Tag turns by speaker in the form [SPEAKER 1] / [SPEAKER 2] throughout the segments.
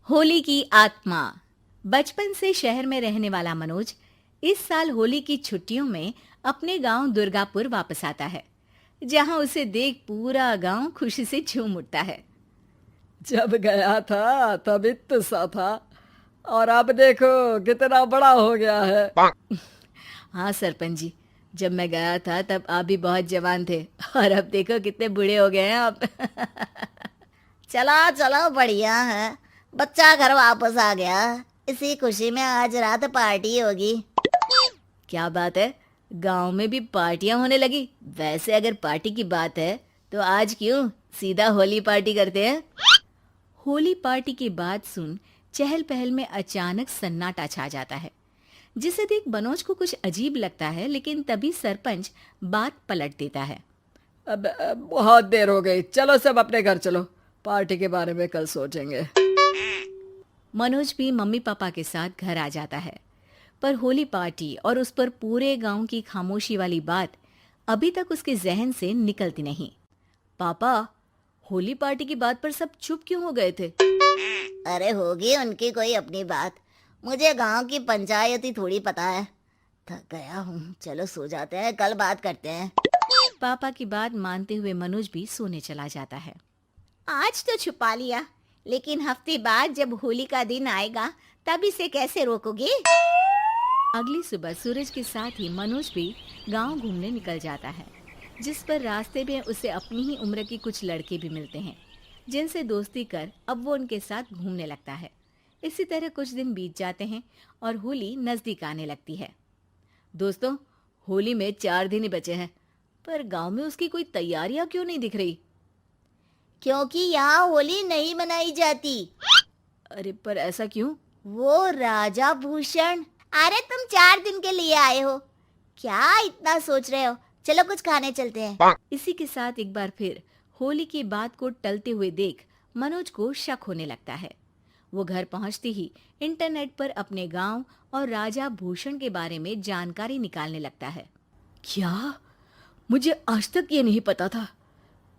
[SPEAKER 1] होली की आत्मा। बचपन से शहर में रहने वाला मनोज इस साल होली की छुट्टियों में अपने गांव दुर्गापुर वापस आता है, जहां उसे देख पूरा गांव खुशी से झूम उठता है।
[SPEAKER 2] जब गया था तब इतना सा था और अब देखो कितना बड़ा हो गया है।
[SPEAKER 1] हाँ सरपंच जी, जब मैं गया था तब आप भी बहुत जवान थे और अब देखो कितने बूढ़े हो गए हैं आप।
[SPEAKER 3] चलो चलो बढ़िया है। बच्चा घर वापस आ गया। इसी खुशी में आज रात पार्टी होगी।
[SPEAKER 1] क्या बात है, गांव में भी पार्टियां होने लगी। वैसे अगर पार्टी की बात है तो आज क्यों सीधा होली पार्टी करते हैं। होली पार्टी की बात सुन चहल पहल में अचानक सन्नाटा छा जाता है, जिसे देख मनोज को कुछ अजीब लगता है। लेकिन तभी सरपंच बात पलट देता है।
[SPEAKER 2] अब बहुत देर हो गई, चलो सब अपने घर चलो, पार्टी के बारे में कल सोचेंगे।
[SPEAKER 1] मनोज भी मम्मी पापा के साथ घर आ जाता है, पर होली पार्टी और उस पर पूरे गांव की खामोशी वाली बात अभी तक उसके जहन से निकलती नहीं। पापा, होली पार्टी की बात पर सब चुप क्यों हो गए थे?
[SPEAKER 3] अरे होगी उनकी कोई अपनी बात। मुझे गांव की पंचायत ही थोड़ी पता है। थक गया हूँ, चलो सो जाते हैं, कल बात करते हैं।
[SPEAKER 1] पापा की बात मानते हुए मनोज भी सोने चला जाता है।
[SPEAKER 3] आज तो छुपा लिया, लेकिन हफ्ते बाद जब होली का दिन आएगा तब इसे कैसे रोकोगे?
[SPEAKER 1] अगली सुबह सूरज के साथ ही मनोज भी गांव घूमने निकल जाता है, जिस पर रास्ते में उसे अपनी ही उम्र के कुछ लड़के भी मिलते हैं, जिनसे दोस्ती कर अब वो उनके साथ घूमने लगता है। इसी तरह कुछ दिन बीत जाते हैं और होली नजदीक आने लगती है। दोस्तों, होली में 4 दिन ही बचे हैं, पर गांव में उसकी कोई तैयारियां क्यों नहीं दिख रही?
[SPEAKER 3] क्योंकि यहाँ होली नहीं मनाई जाती।
[SPEAKER 1] अरे पर ऐसा क्यों?
[SPEAKER 3] वो राजा भूषण। अरे तुम 4 दिन के लिए आए हो, क्या इतना सोच रहे हो? चलो कुछ खाने चलते हैं।
[SPEAKER 1] इसी के साथ एक बार फिर होली की बात को टलते हुए देख मनोज को शक होने लगता है। वो घर पहुंचते ही इंटरनेट पर अपने गांव और राजा भूषण के बारे में जानकारी निकालने लगता है।
[SPEAKER 2] क्या? मुझे आज तक ये नहीं पता था।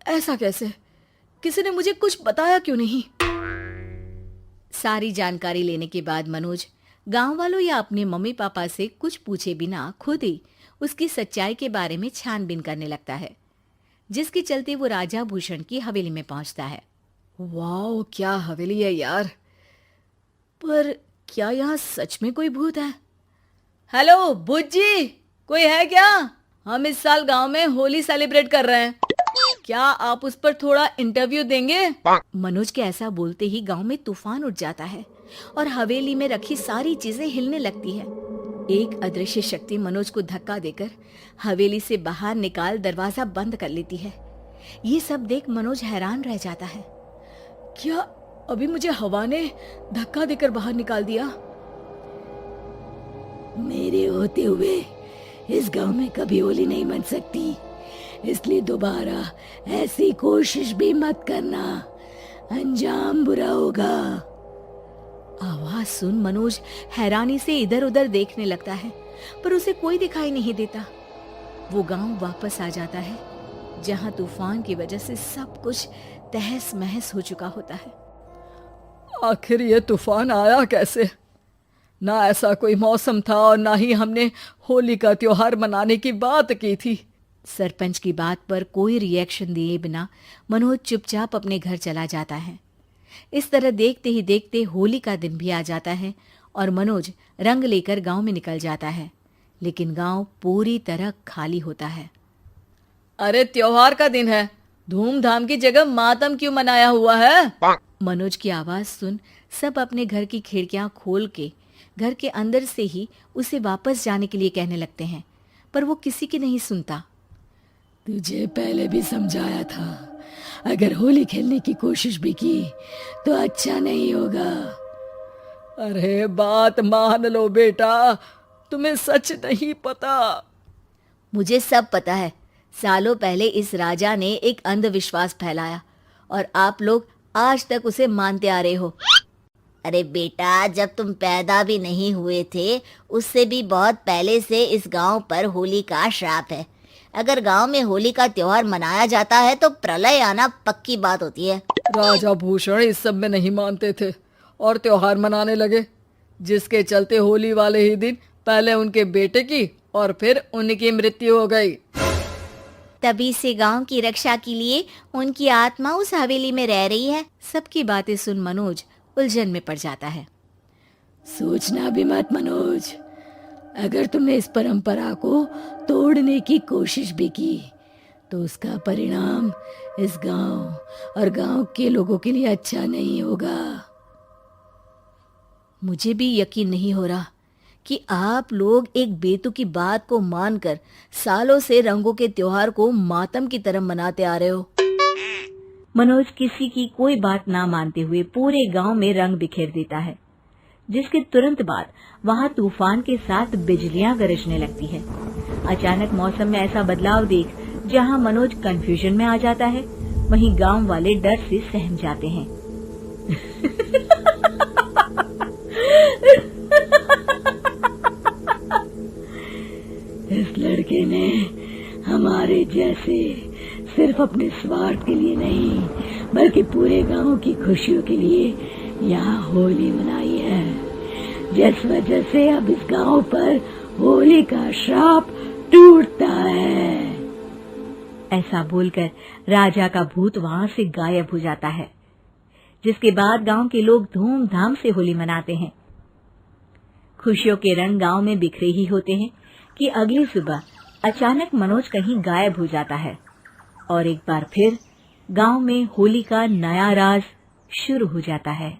[SPEAKER 2] ऐसा कैसे? किसी ने मुझे कुछ बताया क्यों नहीं?
[SPEAKER 1] सारी जानकारी लेने के बाद मनोज गांव वालों या अपने मम्मी पापा से कुछ पूछे बिना खुद ही उसकी सच्चाई के बारे में छानबीन करने लगता है, जिसके चलते वो राजा भूषण की हवेली में पहुंचता है।
[SPEAKER 2] वाह, क्या हवेली है यार। पर क्या यहाँ सच में कोई भूत है? हेलो भूत जी, कोई है क्या? हम इस साल गांव में होली सेलिब्रेट कर रहे हैं, क्या आप उस पर थोड़ा इंटरव्यू देंगे?
[SPEAKER 1] मनोज के ऐसा बोलते ही गांव में तूफान उठ जाता है और हवेली में रखी सारी चीजें हिलने लगती है। एक अदृश्य शक्ति मनोज को धक्का देकर हवेली से बाहर निकाल दरवाजा बंद कर लेती है। ये सब देख मनोज हैरान रह जाता है।
[SPEAKER 2] क्या अभी मुझे हवा ने धक्का देकर बाहर निकाल दिया?
[SPEAKER 4] मेरे होते हुए इस गांव में कभी होली नहीं मन सकती, इसलिए दोबारा ऐसी कोशिश भी मत करना, अंजाम बुरा होगा।
[SPEAKER 1] आवाज सुन मनोज हैरानी से इधर उधर देखने लगता है, पर उसे कोई दिखाई नहीं देता। वो गांव वापस आ जाता है, जहां तूफान की वजह से सब कुछ तहस महस हो चुका होता है।
[SPEAKER 2] आखिर ये तूफान आया कैसे? ना ऐसा कोई मौसम था और ना ही हमने होली का त्योहार मनाने की बात की थी।
[SPEAKER 1] सरपंच की बात पर कोई रिएक्शन दिए बिना मनोज चुपचाप अपने घर चला जाता है। इस तरह देखते ही देखते होली का दिन भी आ जाता है और मनोज रंग लेकर गांव में निकल जाता है, लेकिन गांव पूरी तरह खाली होता है।
[SPEAKER 2] अरे त्योहार का दिन है, धूमधाम की जगह मातम क्यों मनाया हुआ है?
[SPEAKER 1] मनोज की आवाज सुन सब अपने घर की खिड़कियां खोल के घर के अंदर से ही उसे वापस जाने के लिए कहने लगते हैं, पर वो किसी की नहीं सुनता।
[SPEAKER 4] तुझे पहले भी समझाया था, अगर होली खेलने की कोशिश भी की तो अच्छा नहीं होगा।
[SPEAKER 2] अरे बात मान लो बेटा, तुम्हें सच नहीं पता।
[SPEAKER 1] मुझे सब पता है। सालों पहले इस राजा ने एक अंधविश्वास फैलाया और आप लोग आज तक उसे मानते आ रहे हो।
[SPEAKER 3] अरे बेटा, जब तुम पैदा भी नहीं हुए थे उससे भी बहुत पहले से इस गांव पर होली का श्राप है। अगर गांव में होली का त्योहार मनाया जाता है तो प्रलय आना पक्की बात होती है।
[SPEAKER 2] राजा भूषण इस सब में नहीं मानते थे और त्योहार मनाने लगे, जिसके चलते होली वाले ही दिन पहले उनके बेटे की और फिर उनकी मृत्यु हो गई।
[SPEAKER 3] तभी से गांव की रक्षा के लिए उनकी आत्मा उस हवेली में रह रही है।
[SPEAKER 1] सबकी बातें सुन मनोज उलझन में पड़ जाता है।
[SPEAKER 4] सोचना भी मत मनोज, अगर तुमने इस परंपरा को तोड़ने की कोशिश भी की तो उसका परिणाम इस गांव और गांव के लोगों के लिए अच्छा नहीं होगा।
[SPEAKER 1] मुझे भी यकीन नहीं हो रहा कि आप लोग एक बेतुकी बात को मानकर सालों से रंगों के त्योहार को मातम की तरह मनाते आ रहे हो। मनोज किसी की कोई बात ना मानते हुए पूरे गांव में रंग बिखेर देता है, जिसके तुरंत बाद वहां तूफान के साथ बिजलियां गरजने लगती है। अचानक मौसम में ऐसा बदलाव देख जहां मनोज कंफ्यूजन में आ जाता है, वहीं गांव वाले डर से सहम जाते हैं।
[SPEAKER 4] इस लड़के ने हमारे जैसे सिर्फ अपने स्वार्थ के लिए नहीं बल्कि पूरे गांव की खुशियों के लिए यहाँ होली मनाई है, जिस वजह से अब इस गांव पर होली का श्राप टूटता है।
[SPEAKER 1] ऐसा बोलकर राजा का भूत वहां से गायब हो जाता है, जिसके बाद गांव के लोग धूमधाम से होली मनाते हैं। खुशियों के रंग गांव में बिखरे ही होते हैं कि अगली सुबह अचानक मनोज कहीं गायब हो जाता है और एक बार फिर गांव में होली का नया राज शुरू हो जाता है।